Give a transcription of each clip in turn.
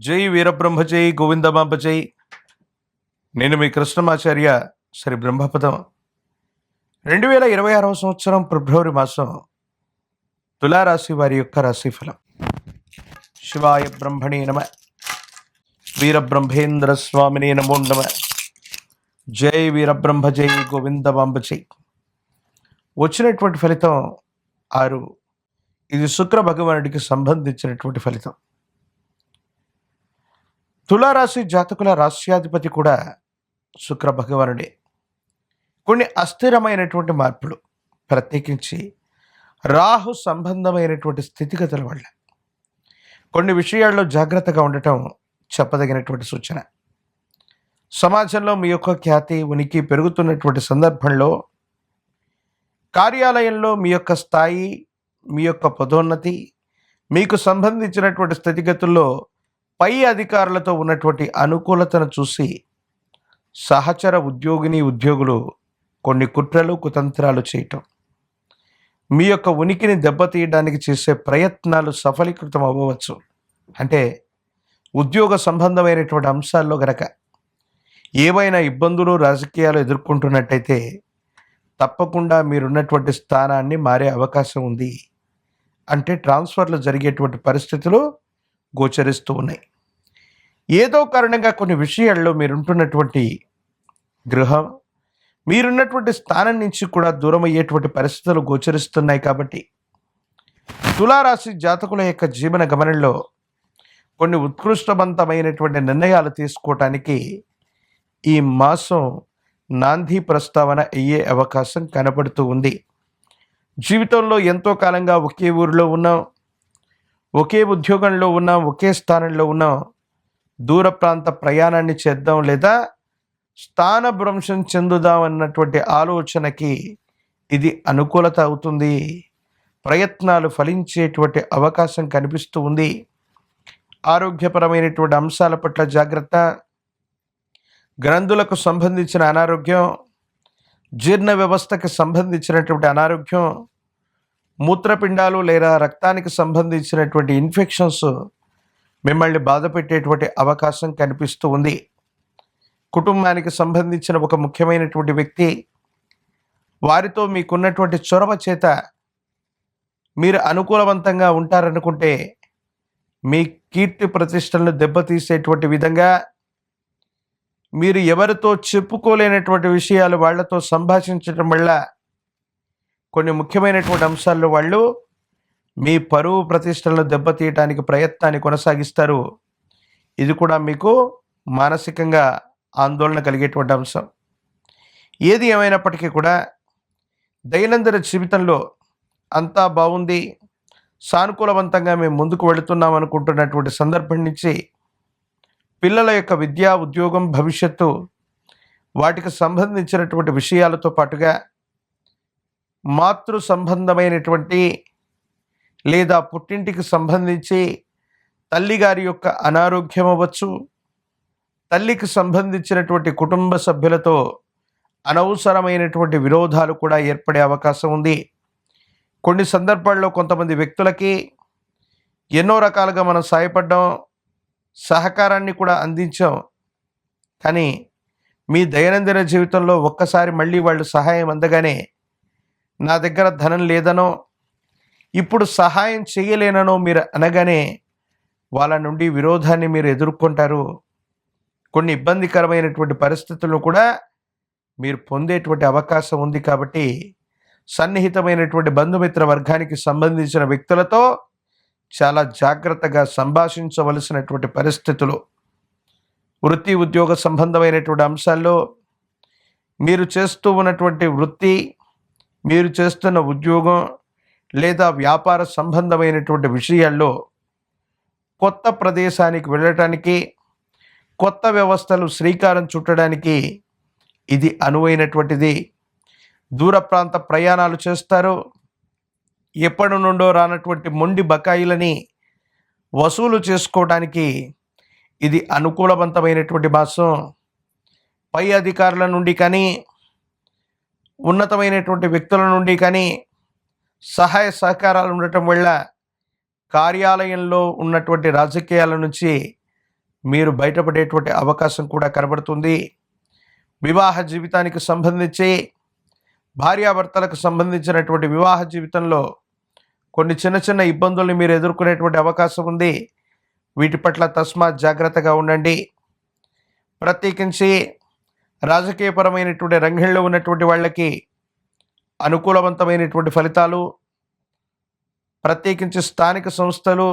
జై వీరబ్రహ్మ జై గోవిందమాంబ జై. నేను మీ కృష్ణమాచార్య శ్రీ బ్రహ్మపదం. 2026 సంవత్సరం ఫిబ్రవరి మాసం తులారాశి వారి యొక్క రాశిఫలం. శివాయ బ్రహ్మణే నమ. వీరబ్రహ్మేంద్ర స్వామినే నమో నమ. జై వీరబ్రహ్మ జై గోవిందమాంబ జై. వచ్చినటువంటి ఫలితం 6. ఇది శుక్ర భగవానుడికి సంబంధించినటువంటి ఫలితం. తులారాశి జాతకుల రాశ్యాధిపతి కూడా శుక్ర భగవానుడే. కొన్ని అస్థిరమైనటువంటి మార్పులు, ప్రత్యేకించి రాహు సంబంధమైనటువంటి స్థితిగతుల వల్ల కొన్ని విషయాల్లో జాగ్రత్తగా ఉండటం చెప్పదగినటువంటి సూచన. సమాజంలో మీ యొక్క ఖ్యాతి, ఉనికి పెరుగుతున్నటువంటి సందర్భంలో కార్యాలయంలో మీ యొక్క స్థాయి, మీ యొక్క పదోన్నతి, మీకు సంబంధించినటువంటి స్థితిగతుల్లో పై అధికారులతో ఉన్నటువంటి అనుకూలతను చూసి సహచర ఉద్యోగులు కొన్ని కుట్రలు కుతంత్రాలు చేయటం, మీ యొక్క ఉనికిని దెబ్బతీయడానికి చేసే ప్రయత్నాలు సఫలీకృతం అవ్వవచ్చు. అంటే ఉద్యోగ సంబంధమైనటువంటి అంశాల్లో గనక ఏవైనా ఇబ్బందులు, రాజకీయాలు ఎదుర్కొంటున్నట్టయితే తప్పకుండా మీరున్నటువంటి స్థానాన్ని మారే అవకాశం ఉంది. అంటే ట్రాన్స్ఫర్లు జరిగేటువంటి పరిస్థితులు గోచరిస్తూ ఉన్నాయి. ఏదో కారణంగా కొన్ని విషయాల్లో మీరుంటున్నటువంటి గృహం, మీరున్నటువంటి స్థానం నుంచి కూడా దూరం అయ్యేటువంటి పరిస్థితులు గోచరిస్తున్నాయి. కాబట్టి తులారాశి జాతకుల యొక్క జీవన గమనంలో కొన్ని ఉత్కృష్టవంతమైనటువంటి నిర్ణయాలు తీసుకోవటానికి ఈ మాసం నాంది ప్రస్తావన అయ్యే అవకాశం కనబడుతూ ఉంది. జీవితంలో ఎంతో కాలంగా ఒకే ఊరిలో ఉన్నాం, ఒకే ఉద్యోగంలో ఉన్నాం, ఒకే స్థానంలో ఉన్నాం. దూర ప్రాంత ప్రయాణాన్ని చేద్దాం లేదా స్థానభ్రంశం చెందుదాం అన్నటువంటి ఆలోచనకి ఇది అనుకూలత అవుతుంది. ప్రయత్నాలు ఫలించేటువంటి అవకాశం కనిపిస్తూ ఉంది. ఆరోగ్యపరమైనటువంటి అంశాల పట్ల జాగ్రత్త, గ్రంథులకు సంబంధించిన అనారోగ్యం, జీర్ణ వ్యవస్థకి సంబంధించినటువంటి అనారోగ్యం, మూత్రపిండాలు లేదా రక్తానికి సంబంధించినటువంటి ఇన్ఫెక్షన్స్ మిమ్మల్ని బాధ పెట్టేటువంటి అవకాశం కనిపిస్తూ ఉంది. కుటుంబానికి సంబంధించిన ఒక ముఖ్యమైనటువంటి వ్యక్తి, వారితో మీకున్నటువంటి చొరవ చేత మీరు అనుకూలవంతంగా ఉంటారనుకుంటే మీ కీర్తి ప్రతిష్టలను దెబ్బతీసేటువంటి విధంగా మీరు ఎవరితో చెప్పుకోలేనటువంటి విషయాలు వాళ్లతో సంభాషించడం వల్ల కొన్ని ముఖ్యమైనటువంటి అంశాల్లో వాళ్ళు మీ పరువు ప్రతిష్టలను దెబ్బతీయటానికి ప్రయత్నాన్ని కొనసాగిస్తారు. ఇది కూడా మీకు మానసికంగా ఆందోళన కలిగేటువంటి అంశం. ఏది ఏమైనప్పటికీ కూడా దైనందిన జీవితంలో అంతా బాగుంది, సానుకూలవంతంగా మేము ముందుకు వెళుతున్నాం అనుకుంటున్నటువంటి సందర్భం నుంచి పిల్లల యొక్క విద్య, ఉద్యోగం, భవిష్యత్తు వాటికి సంబంధించినటువంటి విషయాలతో పాటుగా మాతృ సంబంధమైనటువంటి లేదా పుట్టింటికి సంబంధించి తల్లిగారి యొక్క అనారోగ్యం అవ్వచ్చు, తల్లికి సంబంధించినటువంటి కుటుంబ సభ్యులతో అనవసరమైనటువంటి విరోధాలు కూడా ఏర్పడే అవకాశం ఉంది. కొన్ని సందర్భాల్లో కొంతమంది వ్యక్తులకి ఎన్నో రకాలుగా మనం సాయపడ్డాం, సహకారాన్ని కూడా అందించాం. కానీ మీ దైనందిన జీవితంలో ఒక్కసారి మళ్ళీ వాళ్ళు సహాయం అందగానే నా దగ్గర ధనం లేదనో, ఇప్పుడు సహాయం చేయలేననో మీరు అనగానే వాళ్ళ నుండి విరోధాన్ని మీరు ఎదుర్కొంటారు. కొన్ని ఇబ్బందికరమైనటువంటి పరిస్థితులను కూడా మీరు పొందేటువంటి అవకాశం ఉంది. కాబట్టి సన్నిహితమైనటువంటి బంధుమిత్ర వర్గానికి సంబంధించిన వ్యక్తులతో చాలా జాగ్రత్తగా సంభాషించవలసినటువంటి పరిస్థితులు. వృత్తి, ఉద్యోగ సంబంధమైనటువంటి అంశాల్లో మీరు చేస్తూ ఉన్నటువంటి వృత్తి, మీరు చేస్తున్న ఉద్యోగం లేదా వ్యాపార సంబంధమైనటువంటి విషయాల్లో కొత్త ప్రదేశానికి వెళ్ళటానికి, కొత్త వ్యవస్థలు శ్రీకారం చుట్టడానికి ఇది అనువైనటువంటిది. దూర ప్రాంత ప్రయాణాలు చేస్తారు. ఎప్పటి నుండో రానటువంటి మొండి బకాయిలని వసూలు చేసుకోవడానికి ఇది అనుకూలవంతమైనటువంటి మాసం. పై అధికారుల నుండి కానీ, ఉన్నతమైనటువంటి వ్యక్తుల నుండి కానీ సహాయ సహకారాలు ఉండటం వల్ల కార్యాలయంలో ఉన్నటువంటి రాజకీయాల నుంచి మీరు బయటపడేటువంటి అవకాశం కూడా కనబడుతుంది. వివాహ జీవితానికి సంబంధించి భార్యాభర్తలకు సంబంధించినటువంటి వివాహ జీవితంలో కొన్ని చిన్న చిన్న ఇబ్బందుల్ని మీరు ఎదుర్కొనేటువంటి అవకాశం ఉంది. వీటి పట్ల తస్మాత్ జాగ్రత్తగా ఉండండి. ప్రత్యేకించి రాజకీయపరమైనటువంటి రంగంలో ఉన్నటువంటి వాళ్ళకి అనుకూలవంతమైనటువంటి ఫలితాలు, ప్రత్యేకించి స్థానిక సంస్థలు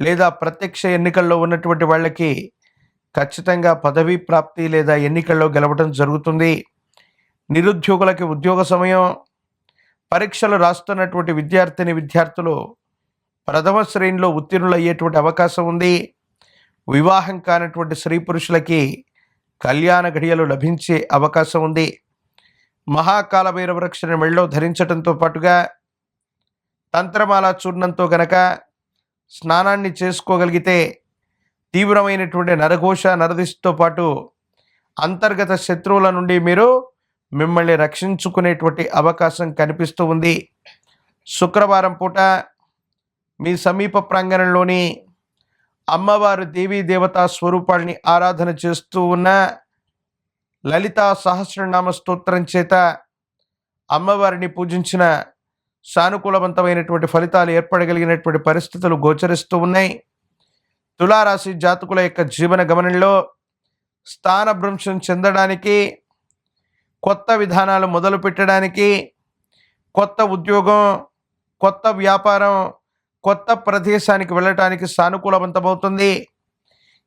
లేదా ప్రత్యక్ష ఎన్నికల్లో ఉన్నటువంటి వాళ్ళకి ఖచ్చితంగా పదవీ ప్రాప్తి లేదా ఎన్నికల్లో గెలవడం జరుగుతుంది. నిరుద్యోగులకి ఉద్యోగ సమయం, పరీక్షలు రాస్తున్నటువంటి విద్యార్థులు ప్రథమ శ్రేణిలో ఉత్తీర్ణులు అయ్యేటువంటి అవకాశం ఉంది. వివాహం కానటువంటి స్త్రీ పురుషులకి కళ్యాణ ఘడియలు లభించే అవకాశం ఉంది. మహాకాల భైరవ వృక్షాన్ని మెళ్ళో ధరించడంతో పాటుగా తంత్రమాల చూర్ణంతో గనక స్నానాన్ని చేసుకోగలిగితే తీవ్రమైనటువంటి నరఘోష నరదిష్టితో పాటు అంతర్గత శత్రువుల నుండి మీరు మిమ్మల్ని రక్షించుకునేటువంటి అవకాశం కనిపిస్తూ ఉంది. శుక్రవారం పూట మీ సమీప ప్రాంగణంలోని అమ్మవారు దేవీ దేవతా స్వరూపాల్ని ఆరాధన చేస్తూ ఉన్న లలితా సహస్రనామ స్తోత్రం చేత అమ్మవారిని పూజించిన సానుకూలవంతమైనటువంటి ఫలితాలు ఏర్పడగలిగినటువంటి పరిస్థితులు గోచరిస్తూ ఉన్నాయి. తులారాశి జాతకుల యొక్క జీవన గమనంలో స్థానభ్రంశం చెందడానికి, కొత్త విధానాలు మొదలు పెట్టడానికి, కొత్త ఉద్యోగం, కొత్త వ్యాపారం, కొత్త ప్రదేశానికి వెళ్ళటానికి సానుకూలవంతమవుతుంది.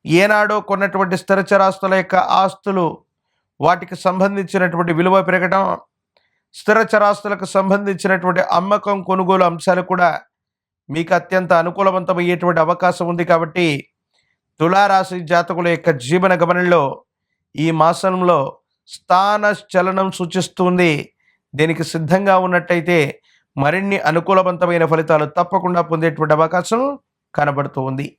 ఏనాడో కొన్నటువంటి స్థిరచరాస్తుల యొక్క ఆస్తులు, వాటికి సంబంధించినటువంటి విలువ పెరగడం, స్థిరచరాస్తులకు సంబంధించినటువంటి అమ్మకం కొనుగోలు అంశాలు కూడా మీకు అత్యంత అనుకూలవంతమయ్యేటువంటి అవకాశం ఉంది. కాబట్టి తులారాశి జాతకుల యొక్క జీవన గమనంలో ఈ మాసంలో స్థాన చలనం సూచిస్తుంది. దీనికి సిద్ధంగా ఉన్నట్టయితే మరిన్ని అనుకూలవంతమైన ఫలితాలు తప్పకుండా పొందేటువంటి అవకాశం కనబడుతూ ఉంది.